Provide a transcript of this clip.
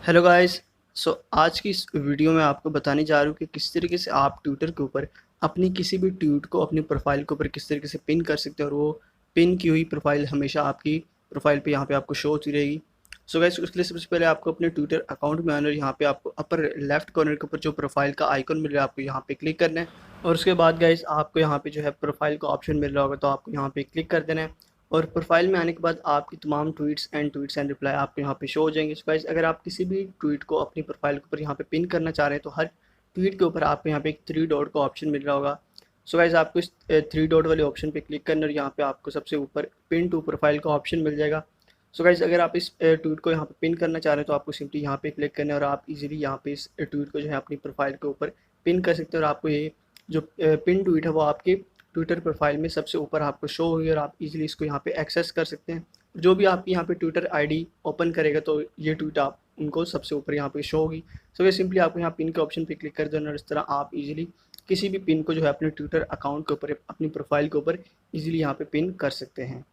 Hello guys. आज की इस वीडियो में आपको बताने जा रहा हूँ कि किस तरीके से आप ट्विटर के ऊपर अपनी किसी भी ट्वीट को अपनी प्रोफाइल के ऊपर किस तरीके से पिन कर सकते हैं और वो पिन की हुई प्रोफाइल हमेशा आपकी प्रोफाइल पे यहाँ पे आपको शो होती रहेगी। गाइस, उसके लिए सबसे पहले आपको अपने ट्विटर अकाउंट में आना है। यहाँ पे आपको अपर लेफ्ट कॉर्नर के ऊपर जो प्रोफाइल का आइकन मिल रहा है आपको यहाँ पे क्लिक करना है और उसके बाद गाइस आपको यहाँ पे जो है प्रोफाइल का ऑप्शन मिल रहा होगा, तो आपको यहाँ पे क्लिक कर देना है और प्रोफाइल में आने के बाद आपकी तमाम ट्वीट्स एंड रिप्लाई आपको यहाँ पे शो हो जाएंगे। सो गाइस, अगर आप किसी भी ट्वीट को अपनी प्रोफाइल के ऊपर यहाँ पे पिन करना चाह रहे हैं तो हर ट्वीट के ऊपर आपको यहाँ पे एक थ्री डॉट का ऑप्शन मिल रहा होगा। सो गाइस, आपको इस थ्री डॉट वाले ऑप्शन पे क्लिक करना और यहाँ पे आपको सबसे ऊपर पिन टू प्रोफाइल का ऑप्शन मिल जाएगा। सो गाइस, अगर आप इस ट्वीट को यहाँ पे पिन करना चाह रहे हैं तो आपको सिंपली यहाँ पे क्लिक करना है और आप इजीली यहाँ पे इस ट्वीट को जो है अपनी प्रोफाइल के ऊपर पिन कर सकते हैं और आपको ये जो पिन ट्वीट है वो आपके ट्विटर प्रोफाइल में सबसे ऊपर आपको शो हुई और आप इजीली इसको यहाँ पे एक्सेस कर सकते हैं। जो भी आपकी यहाँ पे ट्विटर आईडी ओपन करेगा तो ये ट्वीट आप उनको सबसे ऊपर यहाँ पे शो होगी। ये सिंपली आपको यहाँ पिन के ऑप्शन पे क्लिक कर देना और इस तरह आप इजीली किसी भी पिन को जो है अपने ट्विटर अकाउंट के ऊपर अपनी प्रोफाइल के ऊपर इजीली यहाँ पे पिन कर सकते हैं।